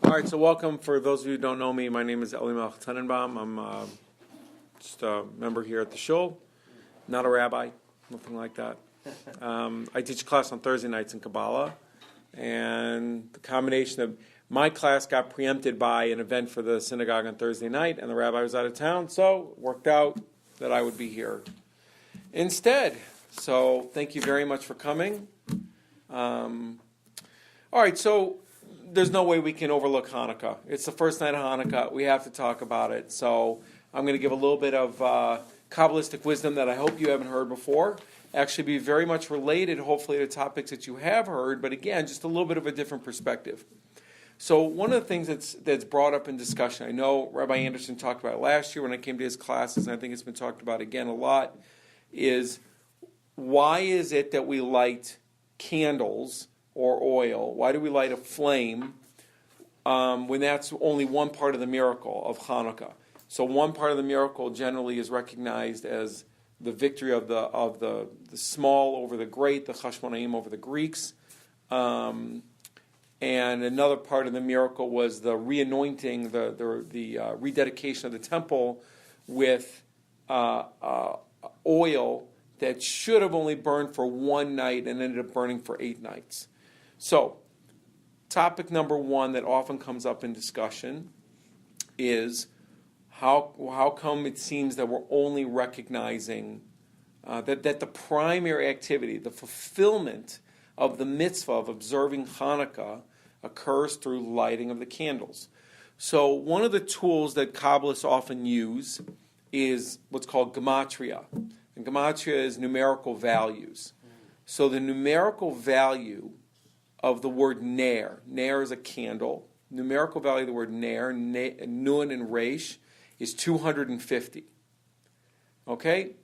All right, so welcome. For those of you who don't know me, my name is Eli Melech Tenenbaum. I'm just a member here at the shul, not a rabbi, nothing like that. I teach a class on Thursday nights in Kabbalah, and the combination of my class got preempted by an event for the synagogue on Thursday night, and the rabbi was out of town, so it worked out that I would be here instead. So thank you very much for coming. All right, so there's no way we can overlook Hanukkah. It's the first night of Hanukkah. We have to talk about it. So I'm going to give a little bit of Kabbalistic wisdom that I hope you haven't heard before. Actually be very much related, hopefully, to topics that you have heard, but again, just a little bit of a different perspective. So one of the things that's brought up in discussion, I know Rabbi Anderson talked about it last year when I came to his classes, and I think it's been talked about again a lot, is why is it that we light candles or oil? Why do we light a flame when that's only one part of the miracle of Hanukkah? So one part of the miracle generally is recognized as the victory of the small over the great, the Chashmonaim over the Greeks. And another part of the miracle was the reanointing, the rededication of the temple with oil that should have only burned for one night and ended up burning for 8 nights. So, topic number one that often comes up in discussion is how come it seems that we're only recognizing that the primary activity, the fulfillment of the mitzvah of observing Hanukkah occurs through lighting of the candles. So one of the tools that Kabbalists often use is what's called gematria. And gematria is numerical values. So the numerical value of the word ner is a candle. Numerical value of the word ner, nun and resh, is 250. Okay?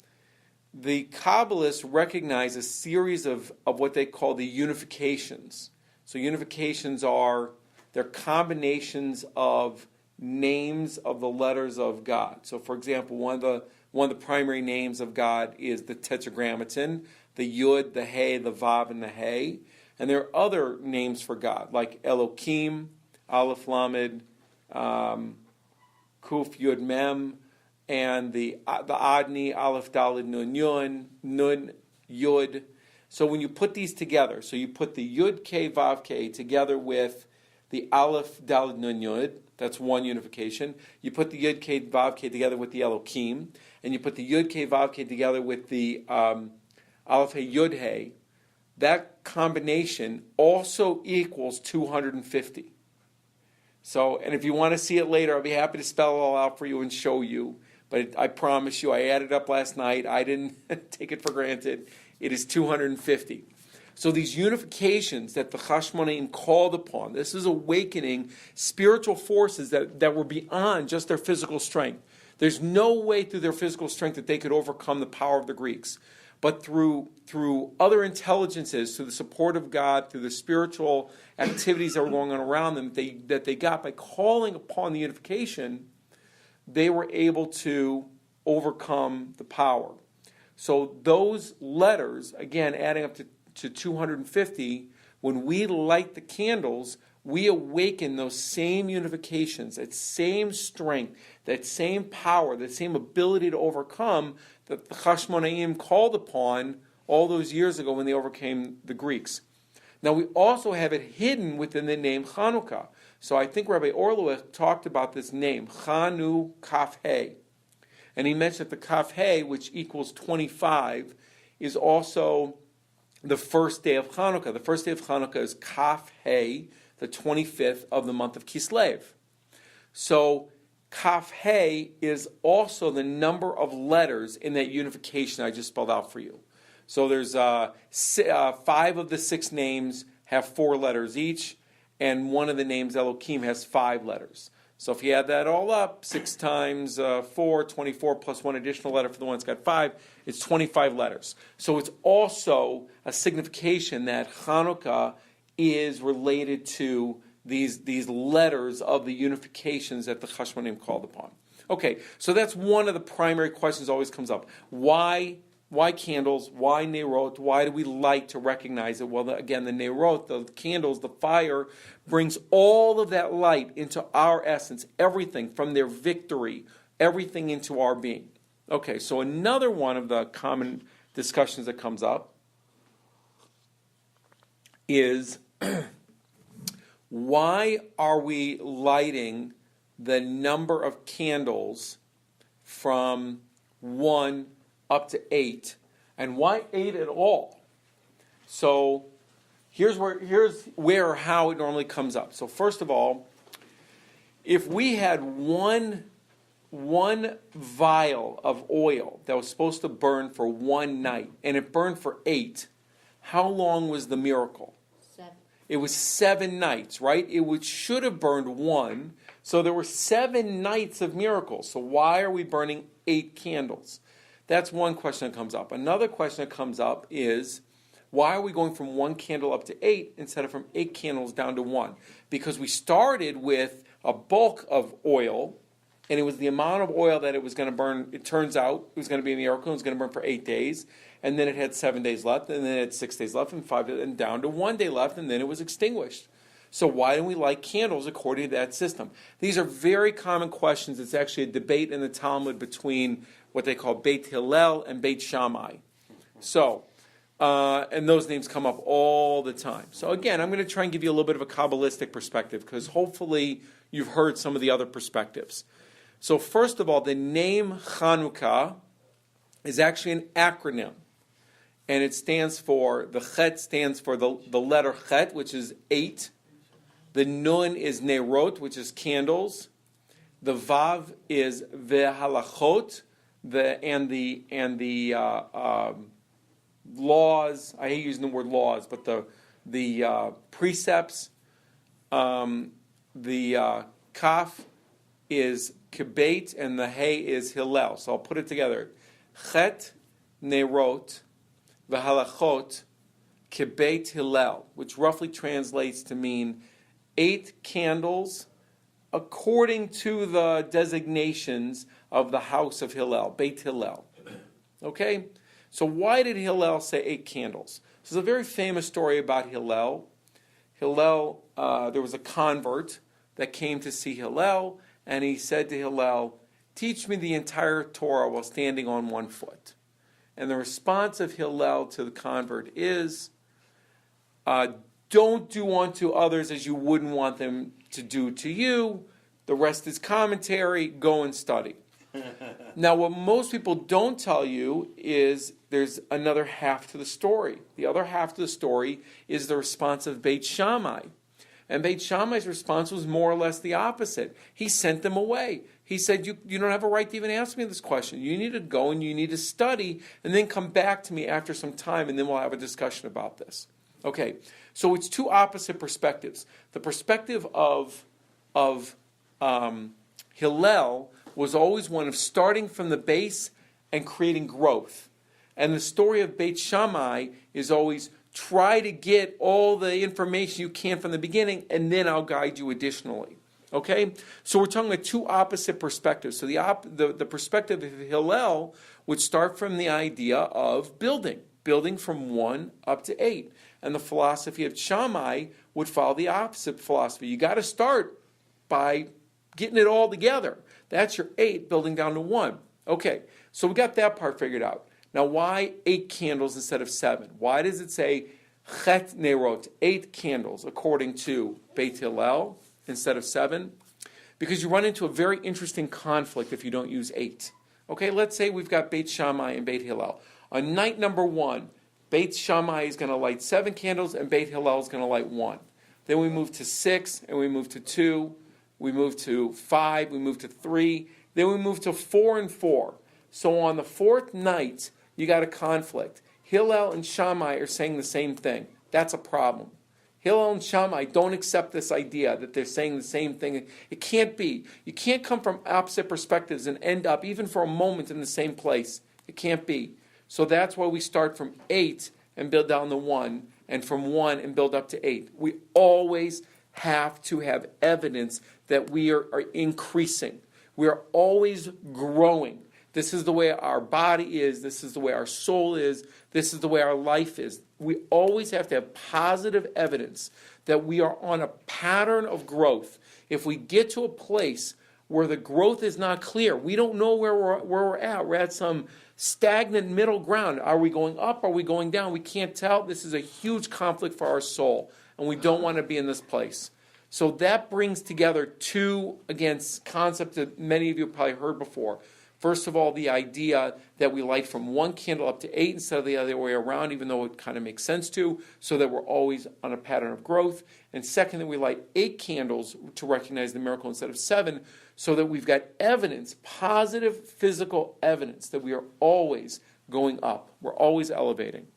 The Kabbalists recognize a series of what they call the unifications. So unifications they're combinations of names of the letters of God. So for example, one of the primary names of God is the Tetragrammaton, the Yud, the He, the Vav, and the He. And there are other names for God, like Elohim, Aleph Lamed, Kuf Yud Mem, and the Adni, Aleph Daled Nun Yun, Nun Yud. So when you put these together, so you put the Yud K Vav K together with the Aleph Daled Nun Yud, that's one unification. You put the Yud K Vav K together with the Elohim, and you put the Yud K Vav K together with the Aleph He Yud He. That combination also equals 250. So, and if you want to see it later, I'll be happy to spell it all out for you and show you. But I promise you, I added up last night. I didn't take it for granted. It is 250. So these unifications that the Chashmonaim called upon, this is awakening spiritual forces that were beyond just their physical strength. There's no way through their physical strength that they could overcome the power of the Greeks. But through other intelligences, through the support of God, through the spiritual activities that were going on around them, that they got by calling upon the unification, they were able to overcome the power. So those letters, again, adding up to 250, when we light the candles, we awaken those same unifications, that same strength, that same power, that same ability to overcome that the Chashmonaim called upon all those years ago when they overcame the Greeks. Now we also have it hidden within the name Chanukah. So I think Rabbi Orlowek talked about this name, Chanu Kaf He. And he mentioned that the Kaf He, which equals 25, is also the first day of Chanukah. The first day of Chanukah is Kaf He, the 25th of the month of Kislev. So Kaf He is also the number of letters in that unification I just spelled out for you. So there's 5 of the 6 names have 4 letters each, and one of the names, Elohim, has 5 letters. So if you add that all up, 6 times 4, 24, plus one additional letter for the one that's got 5, it's 25 letters. So it's also a signification that Hanukkah is related to these letters of the unifications that the Chashmonaim called upon. Okay, so that's one of the primary questions that always comes up. Why Why candles? Why nerot? Why do we light to recognize it? Well, again, the nerot, the candles, the fire, brings all of that light into our essence, everything from their victory, everything into our being. Okay, so another one of the common discussions that comes up is why are we lighting the number of candles from 1 up to 8, and why 8 at all? So here's where or how it normally comes up. So first of all, if we had one vial of oil that was supposed to burn for 1 night, and it burned for 8, how long was the miracle? 7. It was 7 nights, right? Should have burned 1, so there were 7 nights of miracles. So why are we burning 8 candles? That's one question that comes up. Another question that comes up is, why are we going from 1 candle up to 8 instead of from 8 candles down to 1? Because we started with a bulk of oil, and it was the amount of oil that it was going to burn. It turns out it was going to be a miracle. It was going to burn for 8 days, and then it had 7 days left, and then it had 6 days left, and 5 days, and down to 1 day left, and then it was extinguished. So why don't we light candles according to that system? These are very common questions. It's actually a debate in the Talmud between what they call Beit Hillel and Beit Shammai. So, and those names come up all the time. So again, I'm going to try and give you a little bit of a Kabbalistic perspective, because hopefully you've heard some of the other perspectives. So first of all, the name Chanukah is actually an acronym. And it stands for, the Chet stands for the letter Chet, which is 8. The Nun is Nerot, which is candles. The Vav is Vehalachot, and the laws. I hate using the word laws, but the precepts. The Kaf is Kibet, and the Hay is Hillel. So I'll put it together. Chet Nerot Vehalachot Kibet Hillel, which roughly translates to mean 8 candles according to the designations of the house of Hillel, Beit Hillel. Okay? So why did Hillel say 8 candles? This is a very famous story about Hillel. Hillel, there was a convert that came to see Hillel, and he said to Hillel, "Teach me the entire Torah while standing on 1 foot." And the response of Hillel to the convert is, don't do unto others as you wouldn't want them to do to you. The rest is commentary. Go and study. Now, what most people don't tell you is there's another half to the story. The other half to the story is the response of Beit Shammai. And Beit Shammai's response was more or less the opposite. He sent them away. He said, you don't have a right to even ask me this question. You need to go and you need to study and then come back to me after some time, and then we'll have a discussion about this. Okay, so it's 2 opposite perspectives. The perspective of Hillel was always one of starting from the base and creating growth. And the story of Beit Shammai is always try to get all the information you can from the beginning, and then I'll guide you additionally. Okay? So we're talking about 2 opposite perspectives. So the perspective of Hillel would start from the idea of building from 1 up to 8. And the philosophy of Shammai would follow the opposite philosophy. You got to start by getting it all together. That's your 8, building down to 1. Okay, so we got that part figured out. Now, why 8 candles instead of 7? Why does it say Chet Nerot, 8 candles, according to Beit Hillel, instead of 7? Because you run into a very interesting conflict if you don't use 8. Okay, let's say we've got Beit Shammai and Beit Hillel. On night number 1, Beit Shammai is going to light 7 candles, and Beit Hillel is going to light 1. Then we move to 6, and we move to 2. We move to 5, we move to 3. Then we move to 4 and 4. So on the 4th night, you got a conflict. Hillel and Shammai are saying the same thing. That's a problem. Hillel and Shammai don't accept this idea that they're saying the same thing. It can't be. You can't come from opposite perspectives and end up, even for a moment, in the same place. It can't be. So that's why we start from 8 and build down to 1, and from 1 and build up to 8. We always have to have evidence that we are increasing. We are always growing. This is the way our body is. This is the way our soul is. This is the way our life is. We always have to have positive evidence that we are on a pattern of growth. If we get to a place where the growth is not clear, we don't know where we're at. We're at some stagnant middle ground. Are we going up? Are we going down? We can't tell. This is a huge conflict for our soul, and we don't want to be in this place. So that brings together two, again, concepts that many of you have probably heard before. First of all, the idea that we light from one candle up to 8 instead of the other way around, even though it kind of makes sense to, so that we're always on a pattern of growth. And second, that we light 8 candles to recognize the miracle instead of 7, so that we've got evidence, positive physical evidence, that we are always going up. We're always elevating.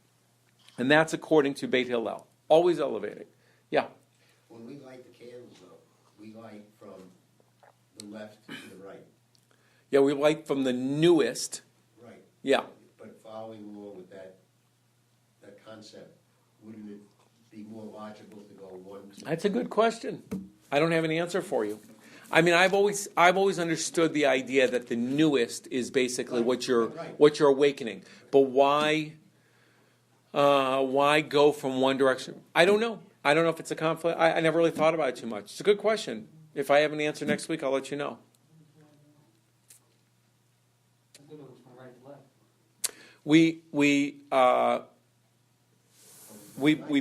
And that's according to Beit Hillel. Always elevating. Yeah? When we light the candles, though, we light from the left to the right. Yeah, we light from the newest. Right. Yeah. But following along with that concept, wouldn't it be more logical to go one? That's a good question. I don't have an answer for you. I mean, I've always understood the idea that the newest is basically what you're awakening. But why go from one direction? I don't know. I don't know if it's a conflict. I never really thought about it too much. It's a good question. If I have an answer next week, I'll let you know. We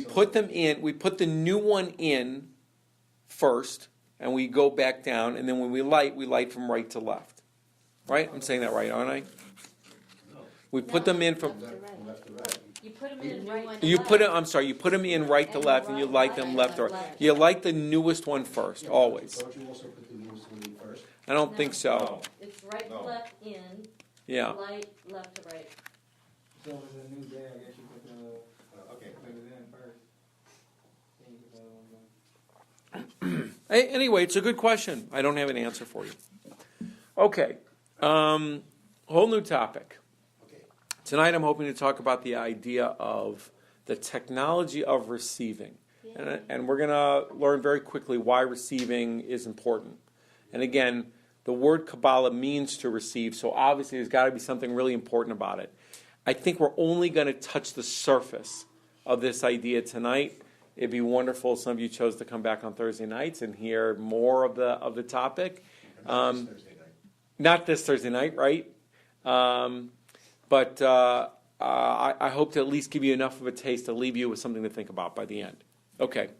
put them in. We put the new one in first, and we go back down. And then when we light from right to left. Right? I'm saying that right, aren't I? We put them in from Left to right. You put them in right. You put them. I'm sorry. You put them in right to left, and you light them left to right. You light the newest one first, always. Don't you also put the newest one in first? I don't think so. It's right to left in. Yeah. Light left to right. So if it's a new day, I guess you put Okay. it in first. Then you put the other one in. Anyway, it's a good question. I don't have an answer for you. Okay. Whole new topic. Okay. Tonight I'm hoping to talk about the idea of the technology of receiving. And we're going to learn very quickly why receiving is important. And again, the word Kabbalah means to receive, so obviously there's got to be something really important about it. I think we're only going to touch the surface of this idea tonight. It'd be wonderful if some of you chose to come back on Thursday nights and hear more of the topic. Not this Thursday night, right? But I hope to at least give you enough of a taste to leave you with something to think about by the end. Okay.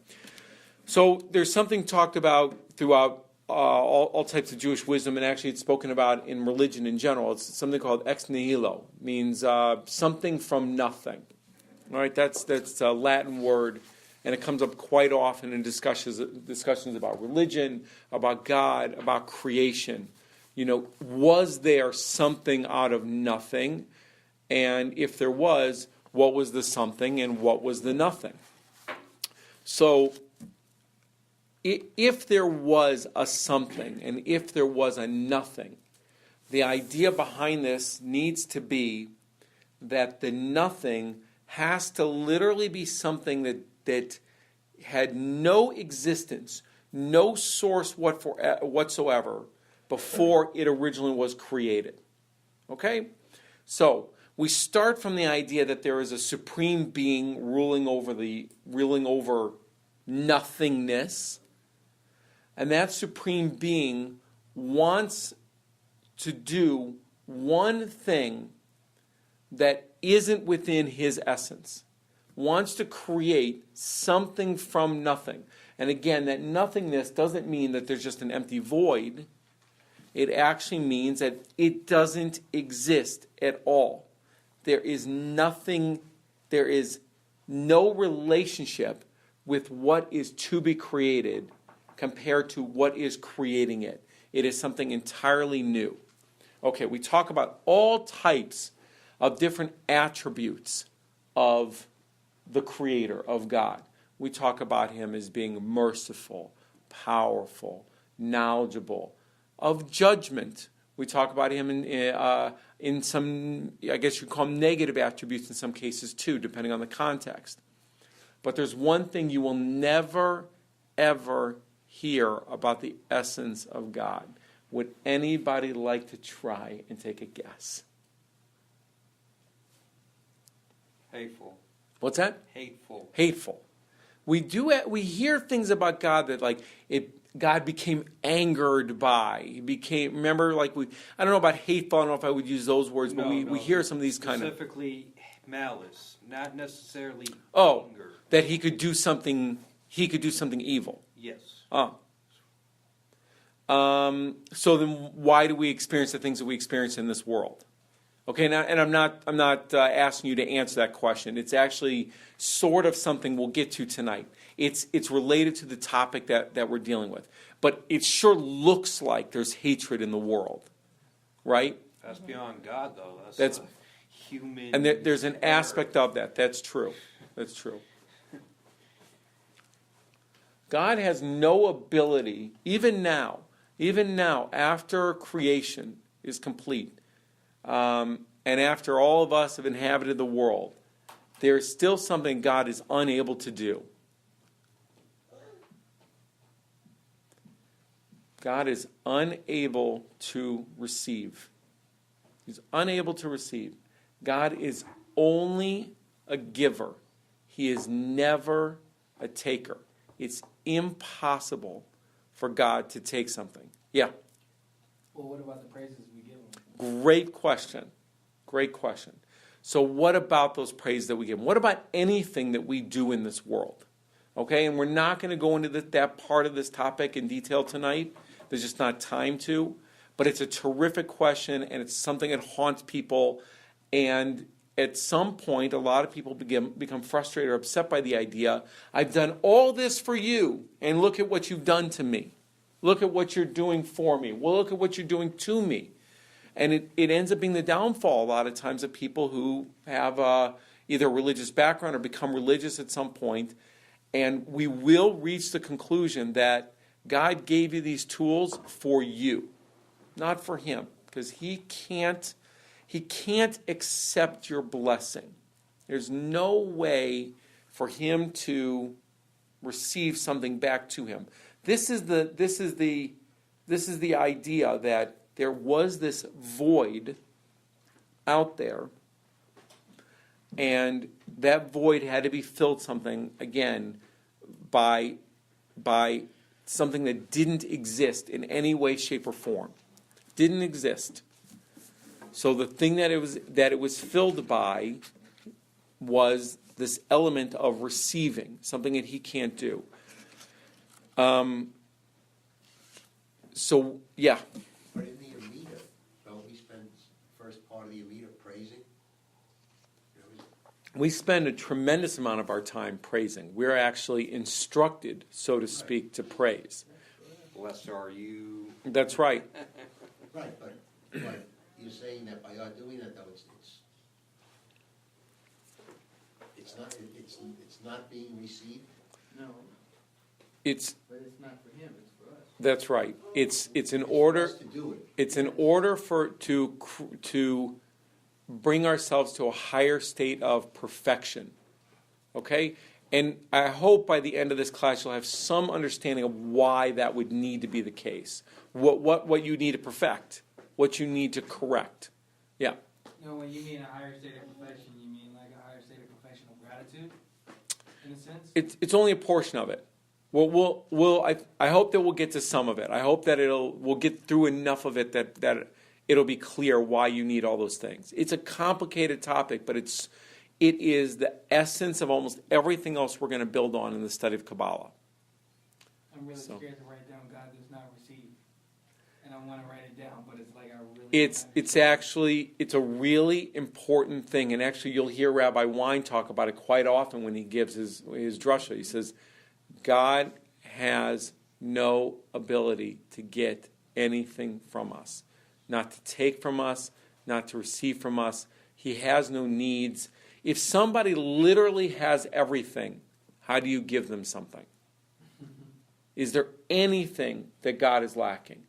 So there's something talked about throughout all types of Jewish wisdom, and actually it's spoken about in religion in general. It's something called ex nihilo, means something from nothing. All right, that's a Latin word, and it comes up quite often in discussions about religion, about God, about creation. You know, was there something out of nothing? And if there was, what was the something and what was the nothing? So if there was a something and if there was a nothing, the idea behind this needs to be that the nothing has to literally be something that had no existence, no source whatsoever before it originally was created. Okay? So we start from the idea that there is a supreme being ruling over nothingness. And that supreme being wants to do one thing that isn't within his essence. Wants to create something from nothing. And again, that nothingness doesn't mean that there's just an empty void. It actually means that it doesn't exist at all. There is nothing, there is no relationship with what is to be created compared to what is creating it. It is something entirely new. Okay, we talk about all types of different attributes of the Creator, of God. We talk about Him as being merciful, powerful, knowledgeable, of judgment. We talk about Him in some, I guess you call them negative attributes in some cases too, depending on the context. But there's one thing you will never, ever hear about the essence of God. Would anybody like to try and take a guess? Hateful. What's that? Hateful. Hateful. We hear things about God that God became angered by. He became, remember, I don't know about hateful, I don't know if I would use those words, but we hear some of these kind of. Specifically malice, not necessarily Oh, anger. that he could do something evil. Yes. Oh. So then why do we experience the things that we experience in this world? Okay, now, and I'm not asking you to answer that question. It's actually sort of something we'll get to tonight. It's related to the topic that we're dealing with. But it sure looks like there's hatred in the world, right? That's beyond God, though. That's a human. And there's an aspect of that. That's true. That's true. God has no ability, even now, after creation is complete, and after all of us have inhabited the world, there's still something God is unable to do. God is unable to receive. He's unable to receive. God is only a giver. He is never a taker. It's impossible for God to take something. Yeah. Well, what about the praises we give him? Great question. Great question. So what about those praises that we give him? What about anything that we do in this world? Okay, and we're not going to go into that part of this topic in detail tonight. There's just not time to. But it's a terrific question, and it's something that haunts people. And at some point, a lot of people become frustrated or upset by the idea, I've done all this for you, and look at what you've done to me. Look at what you're doing for me. Well, look at what you're doing to me. And it ends up being the downfall a lot of times of people who have either a religious background or become religious at some point. And we will reach the conclusion that God gave you these tools for you, not for him, because he can't accept your blessing. There's no way for him to receive something back to him. This is the idea that there was this void out there, and that void had to be filled something again by something that didn't exist in any way, shape, or form. Didn't exist. So the thing that it was filled by was this element of receiving, something that he can't do. So yeah. But in the Amida, don't we spend the first part of the Amida praising? We spend a tremendous amount of our time praising. We're actually instructed, so to speak, to praise. Blessed are you. That's right. Right, but you're saying that by our doing that, though, it's not being received? No, It's but it's not for him, it's for us. that's right. It's in order. It's for us to do it. It's in order to bring ourselves to a higher state of perfection. Okay? And I hope by the end of this class you'll have some understanding of why that would need to be the case. What you need to perfect, what you need to correct. Yeah. No, when you mean a higher state of perfection, you mean like a higher state of professional gratitude, in a sense? It's only a portion of it. I hope that we'll get to some of it. I hope that we'll get through enough of it that it'll be clear why you need all those things. It's a complicated topic, but it is the essence of almost everything else we're going to build on in the study of Kabbalah. I'm really scared to write down God does not receive. And I want to write it down, but it's like I really It's a really important thing, and actually you'll hear Rabbi Wein talk about it quite often when he gives his drasha. He says, God has no ability to get anything from us, not to take from us, not to receive from us. He has no needs. If somebody literally has everything, how do you give them something? Is there anything that God is lacking?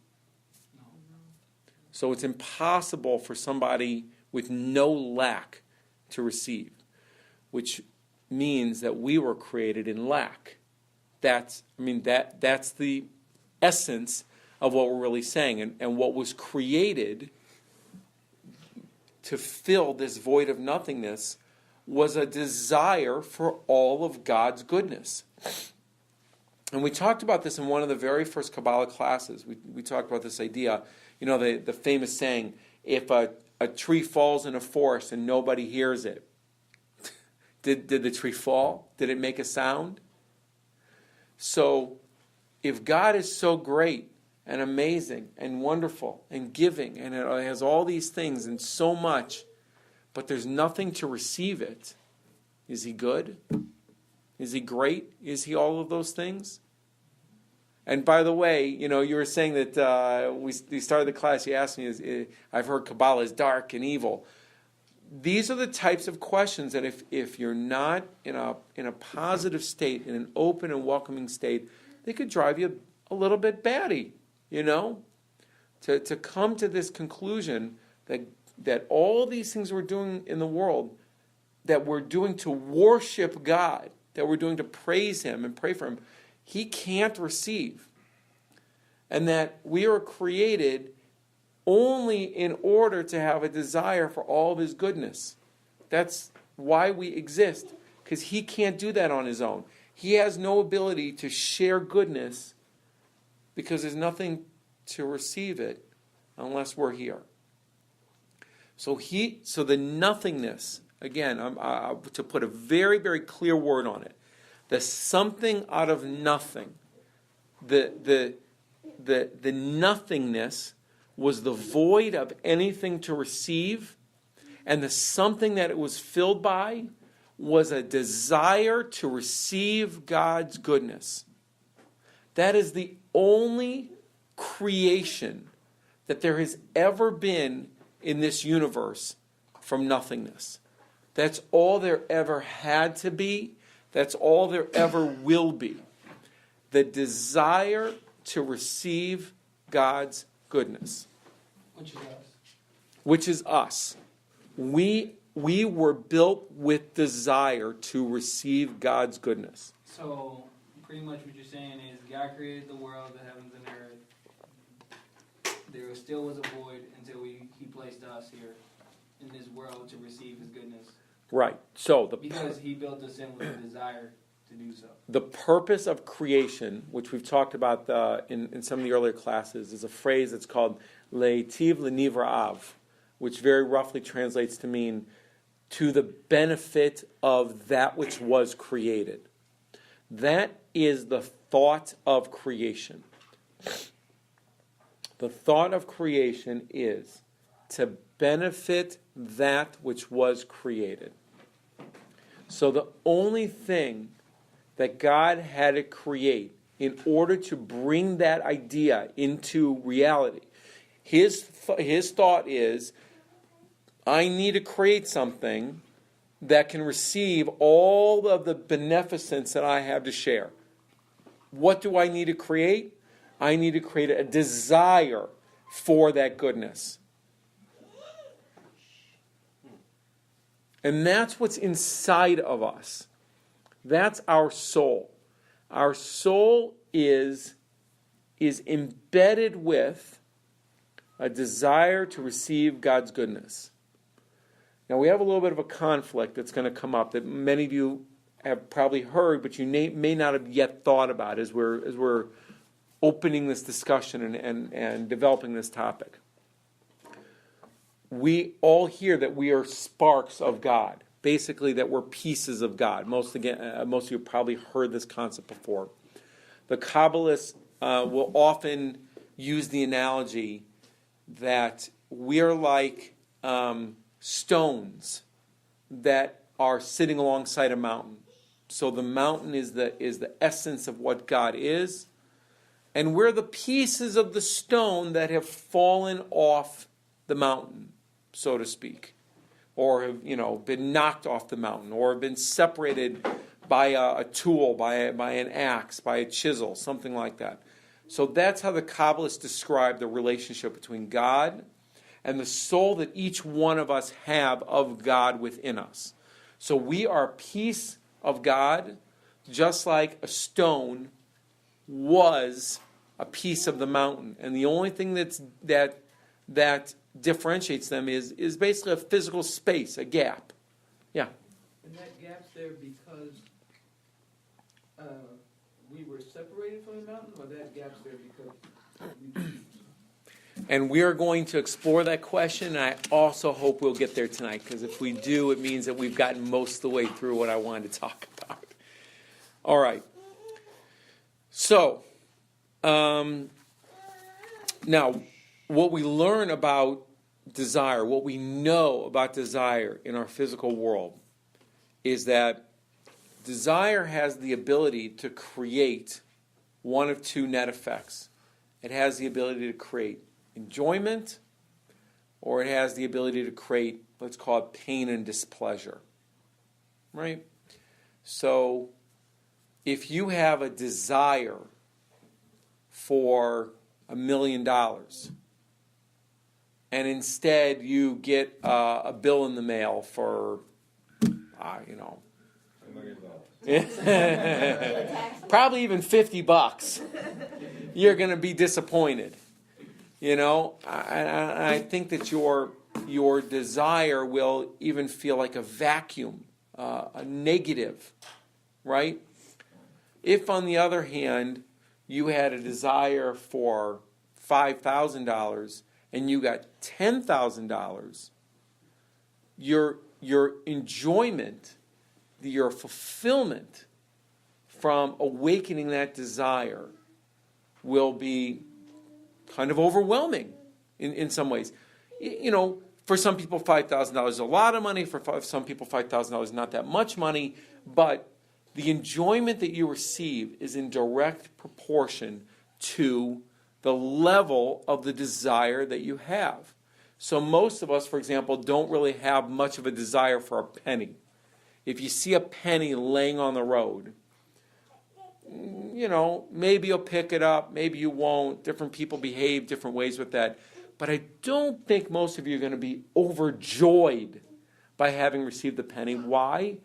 So it's impossible for somebody with no lack to receive, which means that we were created in lack. That's the essence of what we're really saying. And what was created to fill this void of nothingness was a desire for all of God's goodness. And we talked about this in one of the very first Kabbalah classes. We talked about this idea, the famous saying, if a tree falls in a forest and nobody hears it, did the tree fall? Did it make a sound? So, if God is so great and amazing and wonderful and giving and it has all these things and so much, but there's nothing to receive it, is he good? Is he great? Is he all of those things? And by the way, you were saying that we started the class, you asked me, I've heard Kabbalah is dark and evil. These are the types of questions that if you're not in a positive state, in an open and welcoming state, they could drive you a little bit batty, To come to this conclusion that all these things we're doing in the world, that we're doing to worship God, that we're doing to praise him and pray for him, he can't receive. And that we are created only in order to have a desire for all of his goodness. That's why we exist, because he can't do that on his own. He has no ability to share goodness because there's nothing to receive it unless we're here. So the nothingness, again, to put a very, very clear word on it, the something out of nothing, the nothingness was the void of anything to receive, and the something that it was filled by was a desire to receive God's goodness. That is the only creation that there has ever been in this universe from nothingness. That's all there ever had to be. That's all there ever will be. The desire to receive God's goodness. Which is us. We were built with desire to receive God's goodness. So, pretty much what you're saying is God created the world, the heavens and earth. There still was a void until he placed us here in this world to receive his goodness. Right. So because he built us in with a desire to do so. The purpose of creation, which we've talked about in some of the earlier classes, is a phrase that's called Leitiv L'Nivra'av, which very roughly translates to mean to the benefit of that which was created. That is the thought of creation. The thought of creation is to benefit that which was created. So the only thing that God had to create in order to bring that idea into reality, his thought is, I need to create something that can receive all of the beneficence that I have to share. What do I need to create? I need to create a desire for that goodness. And that's what's inside of us. That's our soul. Our soul is embedded with a desire to receive God's goodness. Now we have a little bit of a conflict that's going to come up that many of you have probably heard, but you may not have yet thought about as we're opening this discussion and developing this topic. We all hear that we are sparks of God. Basically, that we're pieces of God. Most of you probably heard this concept before. The Kabbalists will often use the analogy that we are like stones that are sitting alongside a mountain. So the mountain is the essence of what God is, and we're the pieces of the stone that have fallen off the mountain, so to speak, or have been knocked off the mountain, or have been separated by a tool, by an axe, by a chisel, something like that. So that's how the Kabbalists describe the relationship between God and the soul that each one of us have of God within us. So we are a piece of God, just like a stone was a piece of the mountain. And the only thing that differentiates them is basically a physical space, a gap. Yeah. And that gap's there because we were separated from the mountain, or that gap's there because we... And we are going to explore that question, and I also hope we'll get there tonight, because if we do, it means that we've gotten most of the way through what I wanted to talk about. All right. So, now, what we learn about desire, what we know about desire in our physical world, is that desire has the ability to create one of two net effects. It has the ability to create enjoyment, or it has the ability to create, let's call it pain and displeasure. Right? So, if you have a desire for $1 million, and instead you get a bill in the mail for, probably even $50, you're going to be disappointed. I think that your desire will even feel like a vacuum, a negative, right? If, on the other hand, you had a desire for $5,000 and you got $10,000, your enjoyment, your fulfillment from awakening that desire will be kind of overwhelming in some ways. For some people, $5,000 is a lot of money. For some people, $5,000 is not that much money. But the enjoyment that you receive is in direct proportion to the level of the desire that you have. So most of us, for example, don't really have much of a desire for a penny. If you see a penny laying on the road, maybe you'll pick it up, maybe you won't. Different people behave different ways with that. But I don't think most of you are going to be overjoyed by having received the penny. Why?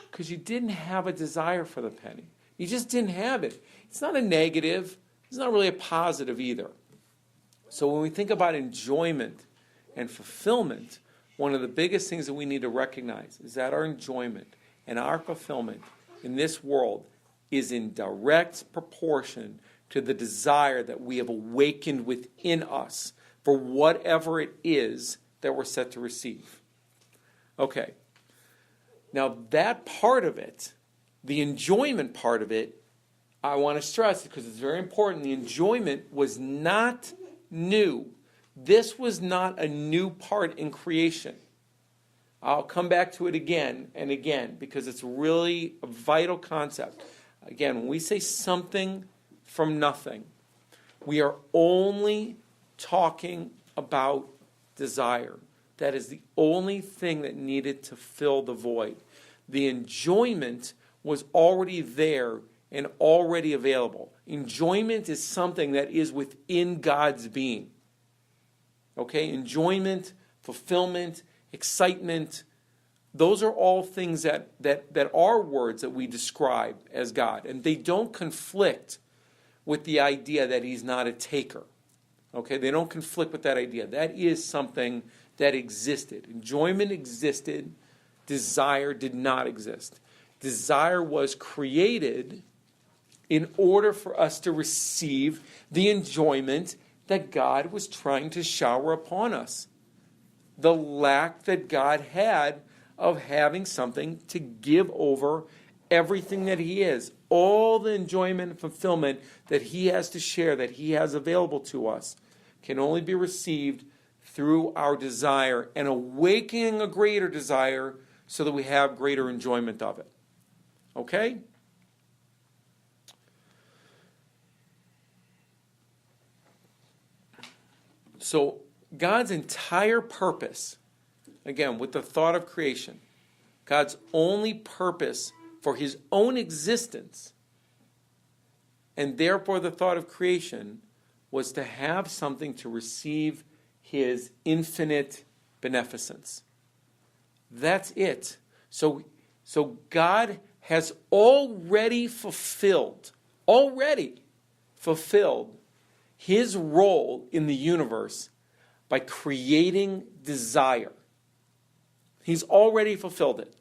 Because you didn't have a desire for the penny. You just didn't have it. It's not a negative. It's not really a positive either. So when we think about enjoyment and fulfillment, one of the biggest things that we need to recognize is that our enjoyment and our fulfillment in this world is in direct proportion to the desire that we have awakened within us for whatever it is that we're set to receive. Okay. Now that part of it, the enjoyment part of it, I want to stress because it's very important. The enjoyment was not new. This was not a new part in creation. I'll come back to it again and again because it's really a vital concept. Again, when we say something from nothing, we are only talking about desire. That is the only thing that needed to fill the void. The enjoyment was already there and already available. Enjoyment is something that is within God's being. Okay? Enjoyment, fulfillment, excitement, those are all things that are words that we describe as God. And they don't conflict with the idea that he's not a taker. Okay? They don't conflict with that idea. That is something that existed. Enjoyment existed. Desire did not exist. Desire was created in order for us to receive the enjoyment that God was trying to shower upon us. The lack that God had of having something to give over everything that he is. All the enjoyment and fulfillment that he has to share, that he has available to us, can only be received through our desire and awakening a greater desire so that we have greater enjoyment of it. Okay? So God's entire purpose, again, with the thought of creation, God's only purpose for his own existence, and therefore the thought of creation, was to have something to receive his infinite beneficence. That's it. So God has already fulfilled his role in the universe by creating desire. He's already fulfilled it.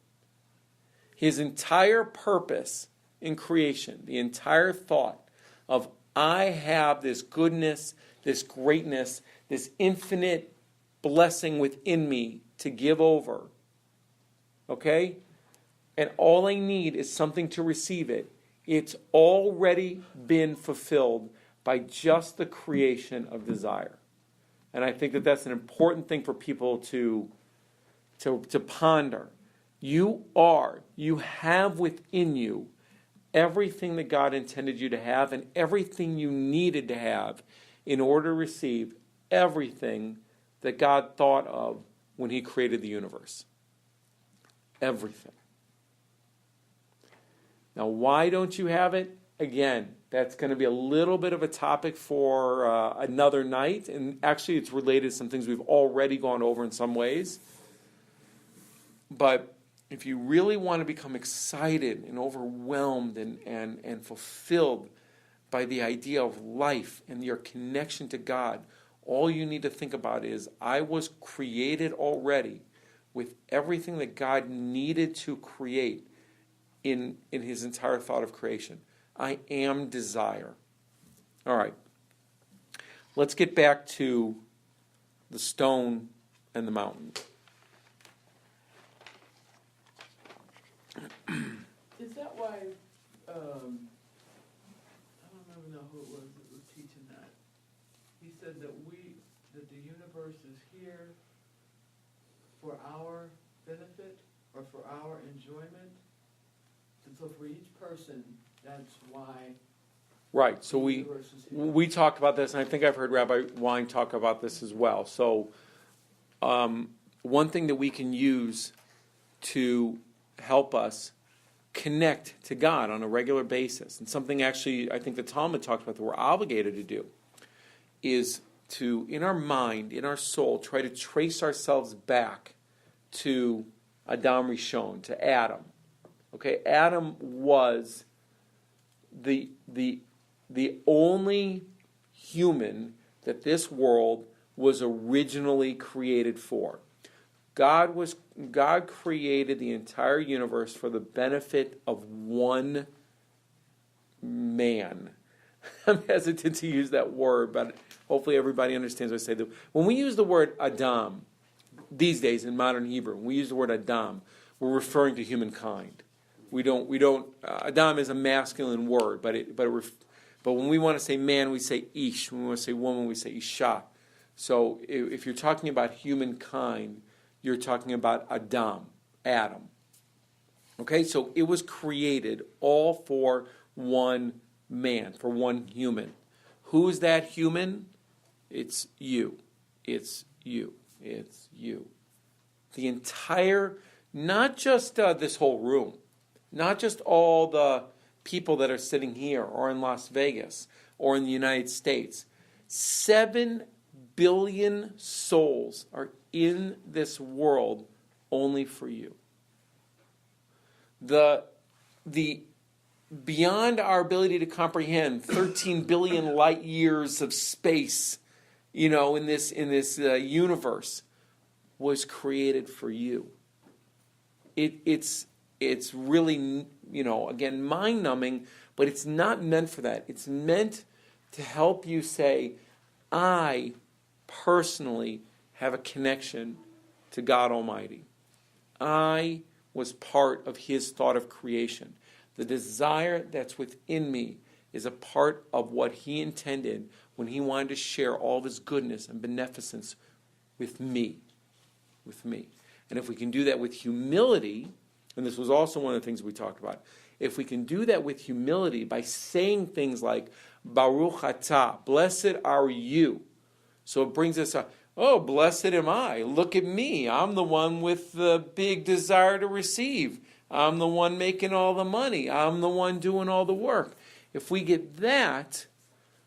His entire purpose in creation, the entire thought of I have this goodness, this greatness, this infinite blessing within me to give over. Okay? And all I need is something to receive it. It's already been fulfilled by just the creation of desire. And I think that that's an important thing for people to ponder. You have within you everything that God intended you to have and everything you needed to have in order to receive everything that God thought of when he created the universe. Everything. Now, why don't you have it? Again, that's going to be a little bit of a topic for another night, and actually it's related to some things we've already gone over in some ways. But if you really want to become excited and overwhelmed and fulfilled by the idea of life and your connection to God, all you need to think about is, I was created already with everything that God needed to create in his entire thought of creation. I am desire. All right. Let's get back to the stone and the mountain. Is that why, I don't remember who it was that was teaching that. He said that the universe is here for our benefit or for our enjoyment. And so for each person, that's why Right. So the we universe is here. we talked about this, and I think I've heard Rabbi Wein talk about this as well. So one thing that we can use to help us connect to God on a regular basis, and something actually I think the Talmud talks about that we're obligated to do, is to, in our mind, in our soul, try to trace ourselves back to Adam Rishon, to Adam. Okay, Adam was the only human that this world was originally created for. God created the entire universe for the benefit of one man. I'm hesitant to use that word, but hopefully everybody understands what I say. When we use the word Adam, these days in modern Hebrew, when we use the word Adam, we're referring to humankind. We don't. Adam is a masculine word, but when we want to say man, we say Aish. When we want to say woman, we say Isha. So if you're talking about humankind, you're talking about Adam. Okay, so it was created all for one man, for one human. Who is that human? It's you. It's you. It's you. The entire, not just this whole room, not just all the people that are sitting here or in Las Vegas or in the United States. 7 billion souls are in this world only for you. The beyond our ability to comprehend 13 billion light years of space, in this universe, was created for you. It's really, again, mind-numbing, but it's not meant for that. It's meant to help you say, I personally have a connection to God Almighty. I was part of his thought of creation. The desire that's within me is a part of what he intended when he wanted to share all of his goodness and beneficence with me. And if we can do that with humility, and this was also one of the things we talked about, if we can do that with humility by saying things like, Baruch atah, blessed are you. So it brings us up, oh, blessed am I. Look at me. I'm the one with the big desire to receive. I'm the one making all the money. I'm the one doing all the work. If we get that,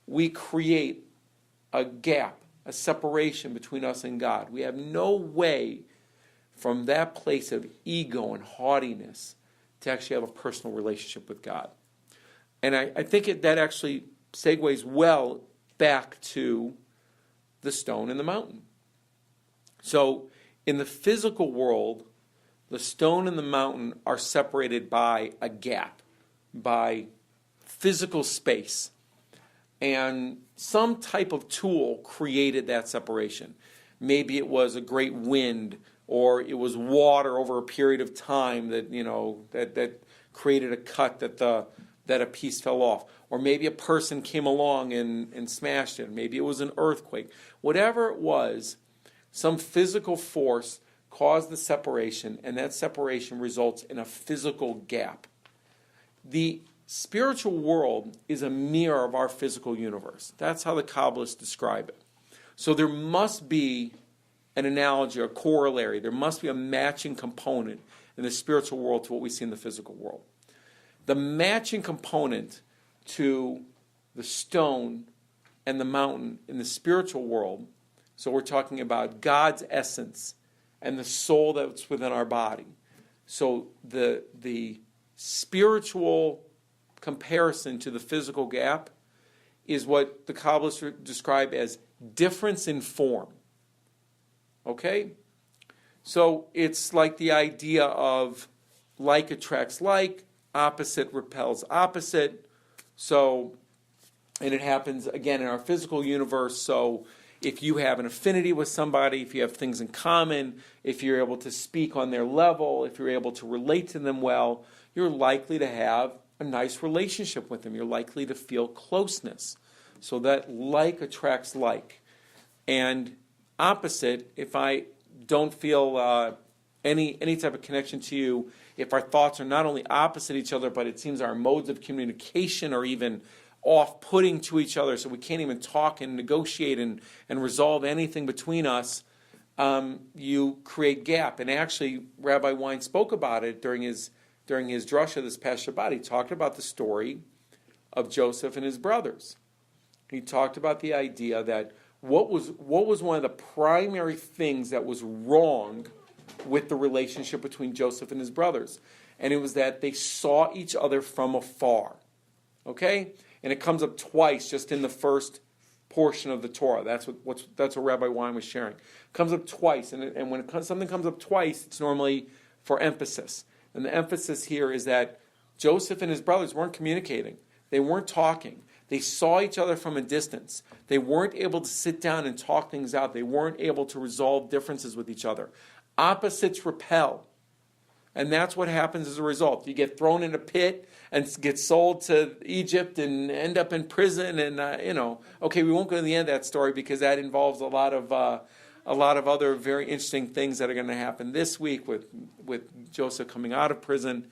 we create a gap, a separation between us and God. We have no way from that place of ego and haughtiness to actually have a personal relationship with God. And I think that actually segues well back to the stone and the mountain. So in the physical world, the stone and the mountain are separated by a gap, by physical space. And some type of tool created that separation. Maybe it was a great wind, or it was water over a period of time that, that created a cut that a piece fell off. Or maybe a person came along and smashed it. Maybe it was an earthquake. Whatever it was, some physical force caused the separation, and that separation results in a physical gap. The spiritual world is a mirror of our physical universe. That's how the Kabbalists describe it. So there must be an analogy, a corollary. There must be a matching component in the spiritual world to what we see in the physical world. The matching component to the stone and the mountain in the spiritual world, so we're talking about God's essence and the soul that's within our body. So the spiritual comparison to the physical gap is what the Kabbalists describe as difference in form. Okay? So it's like the idea of like attracts like, opposite repels opposite. So, and it happens again in our physical universe. So if you have an affinity with somebody, if you have things in common, if you're able to speak on their level, if you're able to relate to them well, you're likely to have a nice relationship with them. You're likely to feel closeness. So that like attracts like. And opposite, if I don't feel any type of connection to you, if our thoughts are not only opposite each other, but it seems our modes of communication are even off-putting to each other, so we can't even talk and negotiate and resolve anything between us, you create gap. And actually, Rabbi Wein spoke about it during his drasha this past Shabbat. He talked about the story of Joseph and his brothers. He talked about the idea that what was one of the primary things that was wrong with the relationship between Joseph and his brothers. And it was that they saw each other from afar. Okay? And it comes up twice just in the first portion of the Torah. That's what Rabbi Wein was sharing. It comes up twice, and when something comes up twice, it's normally for emphasis. And the emphasis here is that Joseph and his brothers weren't communicating. They weren't talking. They saw each other from a distance. They weren't able to sit down and talk things out. They weren't able to resolve differences with each other. Opposites repel. And that's what happens as a result. You get thrown in a pit and get sold to Egypt and end up in prison. And, okay, we won't go to the end of that story because that involves a lot of other very interesting things that are going to happen this week with Joseph coming out of prison.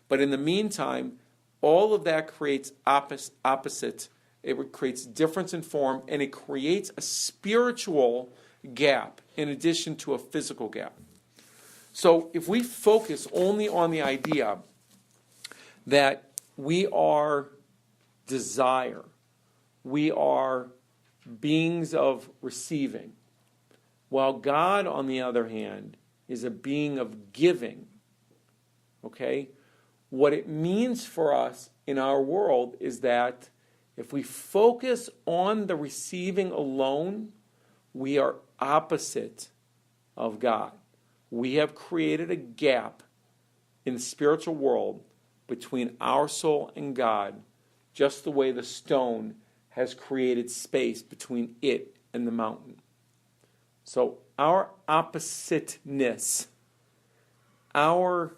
But in the meantime, all of that creates opposite. It creates difference in form, and it creates a spiritual gap in addition to a physical gap. So if we focus only on the idea that we are desire, we are beings of receiving, while God, on the other hand, is a being of giving, okay? What it means for us in our world is that if we focus on the receiving alone, we are opposite of God. We have created a gap in the spiritual world between our soul and God, just the way the stone has created space between it and the mountain. So our oppositeness, our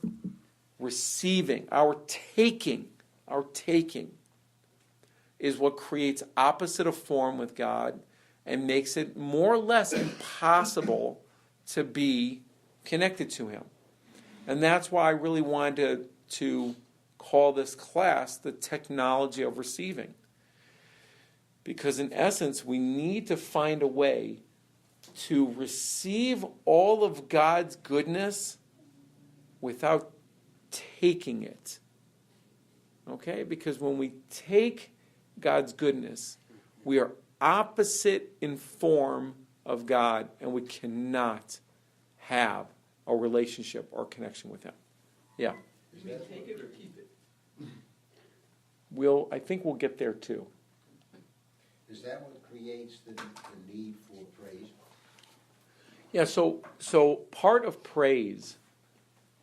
receiving, our taking is what creates opposite of form with God and makes it more or less impossible to be connected to Him. And that's why I really wanted to call this class the technology of receiving. Because in essence, we need to find a way to receive all of God's goodness without taking it. Okay? Because when we take God's goodness, we are opposite in form of God, and we cannot have a relationship or connection with Him. Yeah. You mean take it or keep it? I think we'll get there too. Is that what creates the need for praise? Yeah, so part of praise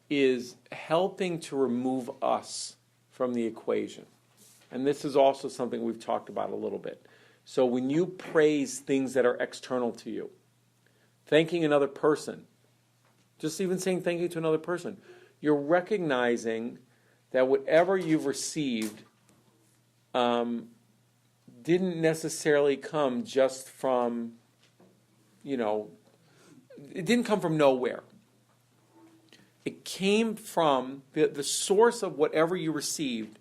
is helping to remove us from the equation. And this is also something we've talked about a little bit. So when you praise things that are external to you, thanking another person, just even saying thank you to another person, you're recognizing that whatever you've received didn't necessarily come just from, it didn't come from nowhere. It came from the source of whatever you received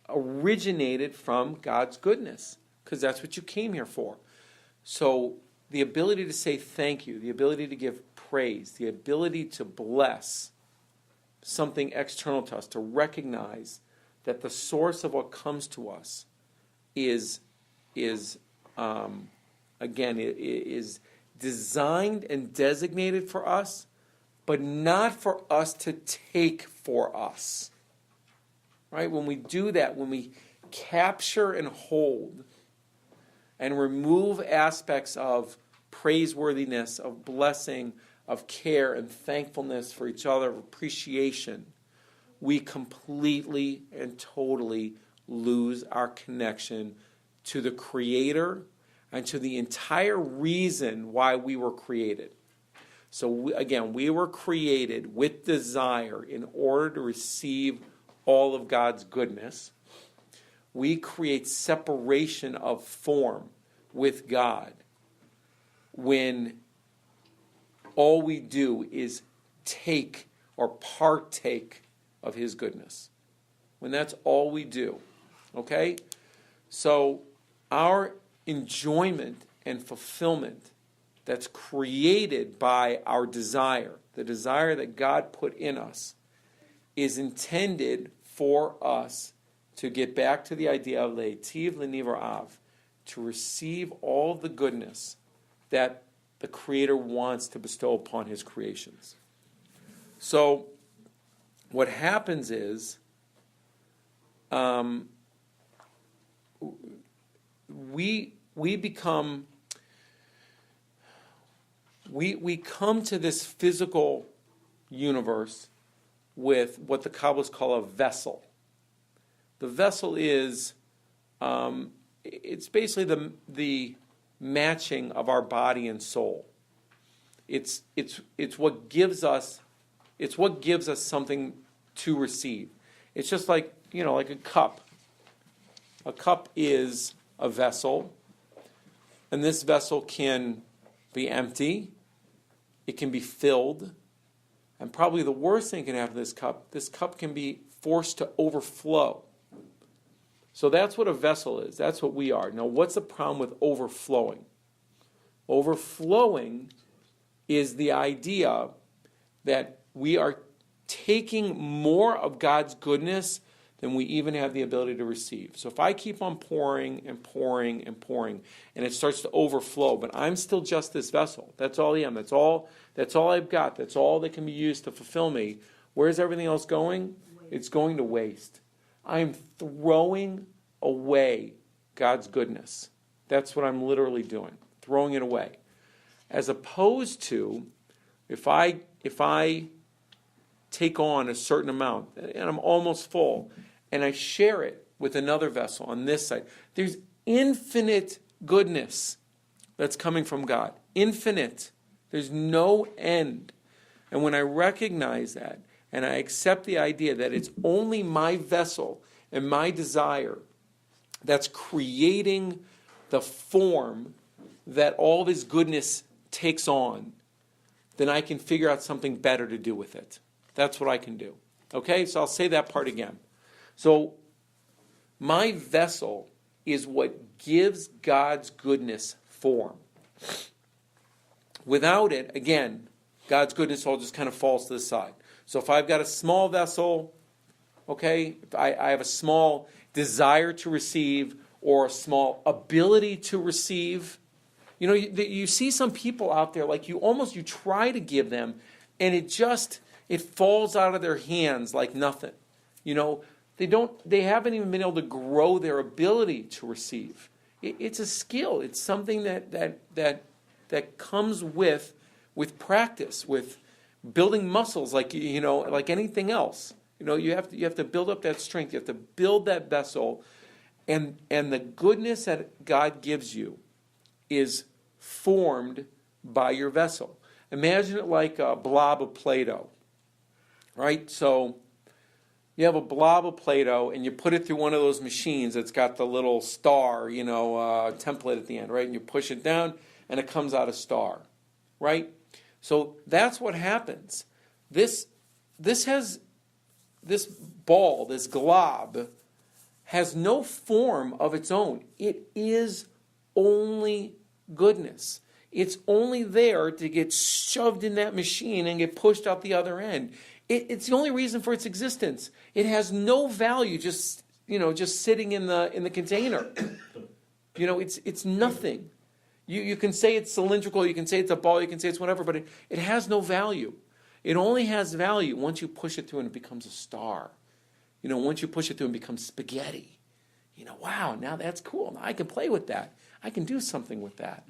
originated from God's goodness, because that's what you came here for. So the ability to say thank you, the ability to give praise, the ability to bless something external to us, to recognize that the source of what comes to us is designed and designated for us, but not for us to take for us. Right? When we do that, when we capture and hold and remove aspects of praiseworthiness, of blessing, of care and thankfulness for each other, of appreciation, we completely and totally lose our connection to the Creator and to the entire reason why we were created. So we were created with desire in order to receive all of God's goodness. We create separation of form with God when all we do is take or partake of His goodness. When that's all we do. Okay? So our enjoyment and fulfillment that's created by our desire, the desire that God put in us, is intended for us to get back to the idea of leitiv l'nivar av, to receive all the goodness that the Creator wants to bestow upon His creations. So what happens is we become we come to this physical universe with what the Kabbalists call a vessel. The vessel is it's basically the matching of our body and soul. It's what gives us something to receive. It's just like like a cup. A cup is a vessel, and this vessel can be empty. It can be filled. And probably the worst thing that can happen to this cup can be forced to overflow. So that's what a vessel is. That's what we are. Now, what's the problem with overflowing? Overflowing is the idea that we are taking more of God's goodness than we even have the ability to receive. So if I keep on pouring and pouring and pouring, and it starts to overflow, but I'm still just this vessel. That's all I am. That's all I've got. That's all that can be used to fulfill me. Where's everything else going? It's going to waste. I'm throwing away God's goodness. That's what I'm literally doing. Throwing it away. As opposed to if I take on a certain amount and I'm almost full and I share it with another vessel on this side, there's infinite goodness that's coming from God. Infinite. There's no end. And when I recognize that and I accept the idea that it's only my vessel and my desire that's creating the form that all this goodness takes on, then I can figure out something better to do with it. That's what I can do. Okay, so I'll say that part again. So my vessel is what gives God's goodness form. Without it, again, God's goodness all just kind of falls to the side. So if I've got a small vessel, okay, I have a small desire to receive or a small ability to receive. You see some people out there, like you try to give them, and it falls out of their hands like nothing. They haven't even been able to grow their ability to receive. It's a skill. It's something that comes with practice, with building muscles, like like anything else. You have to build up that strength. You have to build that vessel, and the goodness that God gives you is formed by your vessel. Imagine it like a blob of Play-Doh, right? So you have a blob of Play-Doh, and you put it through one of those machines that's got the little star, template at the end, right? And you push it down, and it comes out a star, right? So that's what happens. This ball, this glob, has no form of its own. It is only goodness. It's only there to get shoved in that machine and get pushed out the other end. It's the only reason for its existence. It has no value just sitting in the container. It's nothing. You can say it's cylindrical, you can say it's a ball, you can say it's whatever, but it has no value. It only has value once you push it through and it becomes a star. Once you push it through and it becomes spaghetti. Wow, now that's cool. Now I can play with that. I can do something with that.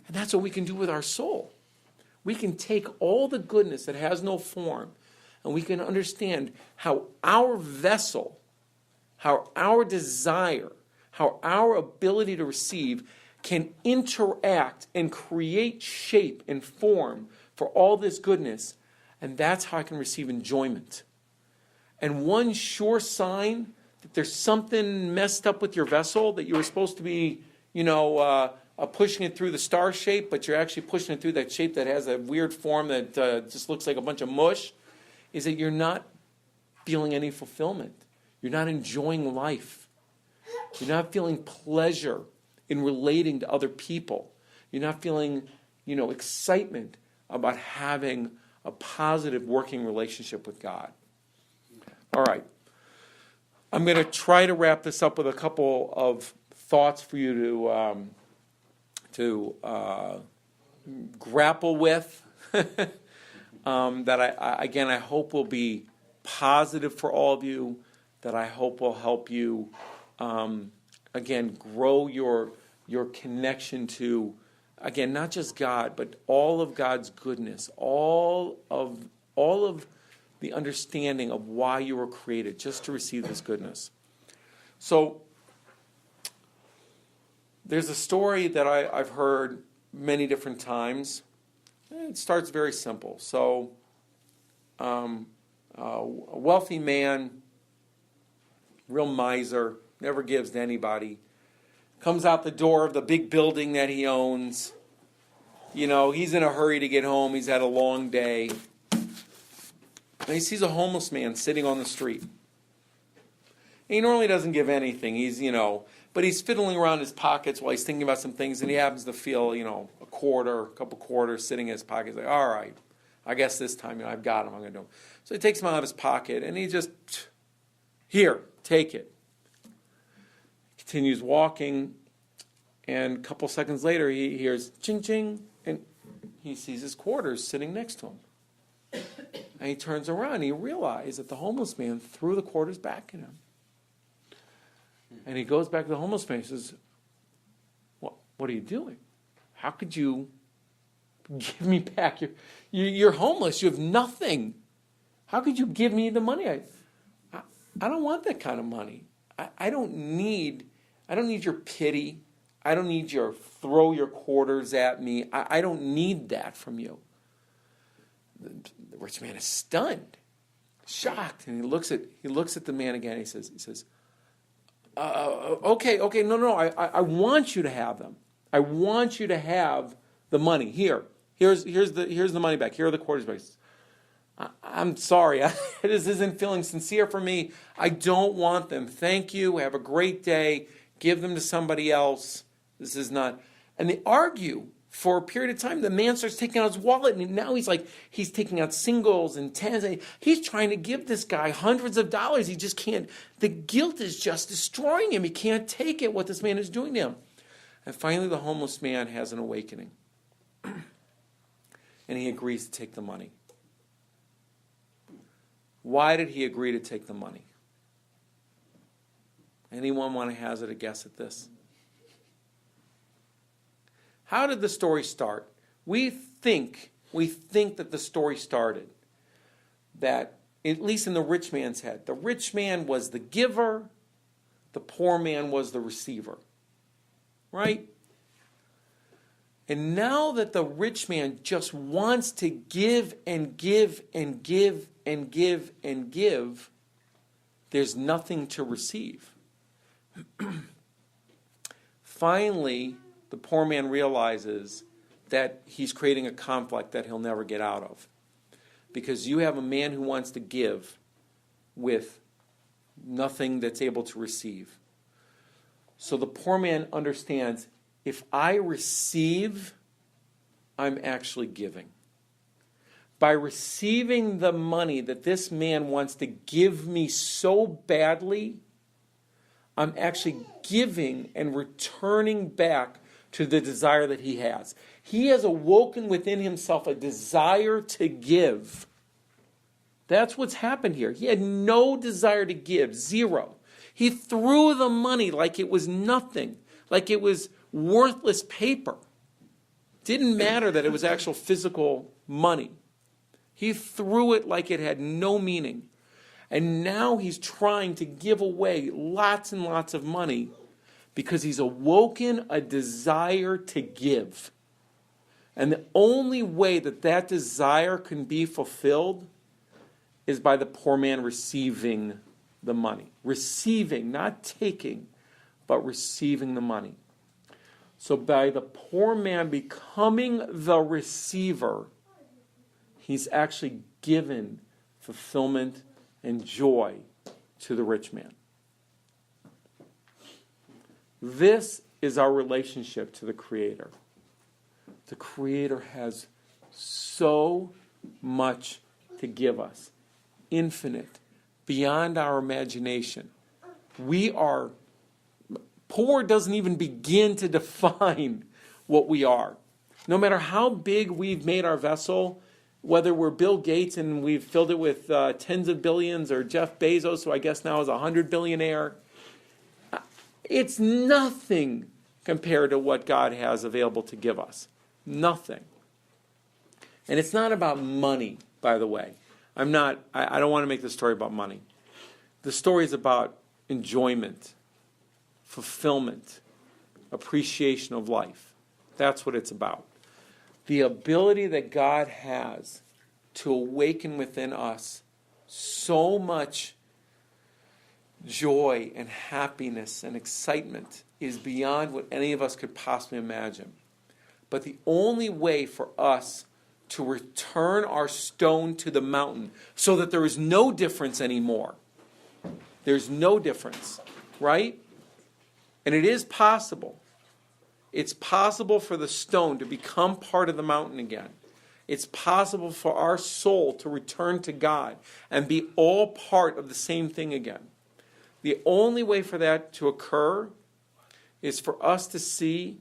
And that's what we can do with our soul. We can take all the goodness that has no form, and we can understand how our vessel, how our desire, how our ability to receive can interact and create shape and form for all this goodness. And that's how I can receive enjoyment. And one sure sign that there's something messed up with your vessel, that you were supposed to be, pushing it through the star shape, but you're actually pushing it through that shape that has a weird form that just looks like a bunch of mush, is that you're not feeling any fulfillment. You're not enjoying life. You're not feeling pleasure in relating to other people. You're not feeling, excitement about having a positive working relationship with God. All right. I'm going to try to wrap this up with a couple of thoughts for you to grapple with that I hope will be positive for all of you, that I hope will help you grow your connection to, again, not just God, but all of God's goodness, all of the understanding of why you were created, just to receive this goodness. So there's a story that I've heard many different times. It starts very simple. So a wealthy man, real miser, never gives to anybody, comes out the door of the big building that he owns. He's in a hurry to get home. He's had a long day. And he sees a homeless man sitting on the street. And he normally doesn't give anything. But he's fiddling around his pockets while he's thinking about some things, and he happens to feel, a couple quarters sitting in his pocket. He's like, all right, I guess this time, I've got him. I'm going to do him. So he takes them out of his pocket, and he just, here, take it. Continues walking, and a couple seconds later, he hears ching, ching, and he sees his quarters sitting next to him. And he turns around, and he realizes that the homeless man threw the quarters back at him. And he goes back to the homeless man and says, what are you doing? How could you give me back? You're homeless. You have nothing. How could you give me the money? I don't want that kind of money. I don't need your pity. I don't need your throw your quarters at me. I don't need that from you. The rich man is stunned, shocked, and he looks at the man again. He says, okay, no, I want you to have them. I want you to have the money. Here's the money back. Here are the quarters back. I'm sorry, this isn't feeling sincere for me. I don't want them. Thank you. Have a great day. Give them to somebody else. This is not. And they argue for a period of time. The man starts taking out his wallet, and now he's taking out singles and tens. He's trying to give this guy hundreds of dollars. He just can't. The guilt is just destroying him. He can't take it, what this man is doing to him. And finally, the homeless man has an awakening. And he agrees to take the money. Why did he agree to take the money? Anyone want to hazard a guess at this? How did the story start? We think that the story started that, at least in the rich man's head, the rich man was the giver, the poor man was the receiver. Right? And now that the rich man just wants to give and give and give and give and give, there's nothing to receive. Finally, the poor man realizes that he's creating a conflict that he'll never get out of. Because you have a man who wants to give with nothing that's able to receive. So the poor man understands, if I receive, I'm actually giving. By receiving the money that this man wants to give me so badly, I'm actually giving and returning back to the desire that he has. He has awoken within himself a desire to give. That's what's happened here. He had no desire to give, zero. He threw the money like it was nothing, like it was worthless paper. Didn't matter that it was actual physical money. He threw it like it had no meaning. And now he's trying to give away lots and lots of money because he's awoken a desire to give. And the only way that that desire can be fulfilled is by the poor man receiving the money. Receiving, not taking, but receiving the money. So by the poor man becoming the receiver, he's actually given fulfillment and joy to the rich man. This is our relationship to the Creator. The Creator has so much to give us. Infinite, beyond our imagination. Poor doesn't even begin to define what we are. No matter how big we've made our vessel, whether we're Bill Gates and we've filled it with tens of billions, or Jeff Bezos, who I guess now is 100 billionaire, it's nothing compared to what God has available to give us. Nothing. And it's not about money, by the way. I don't want to make the story about money. The story is about enjoyment, fulfillment, appreciation of life. That's what it's about. The ability that God has to awaken within us so much joy and happiness and excitement is beyond what any of us could possibly imagine. But the only way for us to return our stone to the mountain so that there is no difference anymore. There's no difference, right? And it is possible. It's possible for the stone to become part of the mountain again. It's possible for our soul to return to God and be all part of the same thing again. The only way for that to occur is for us to see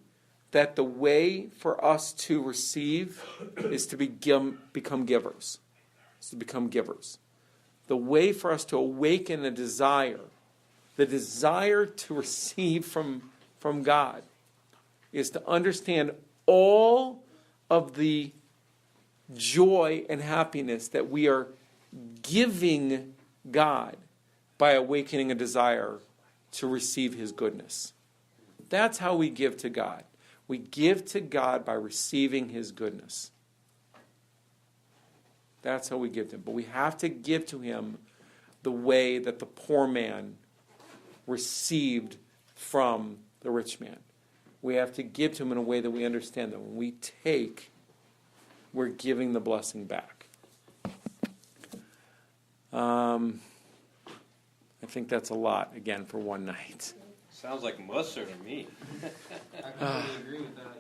that the way for us to receive is to become givers. Is to become givers. The way for us to awaken a desire, the desire to receive from God, is to understand all of the joy and happiness that we are giving God by awakening a desire to receive His goodness. That's how we give to God. We give to God by receiving His goodness. That's how we give to Him. But we have to give to Him the way that the poor man received from the rich man. We have to give to Him in a way that we understand that when we take, we're giving the blessing back. I think that's a lot, again, for one night. Sounds like mustard to me. I completely agree with that.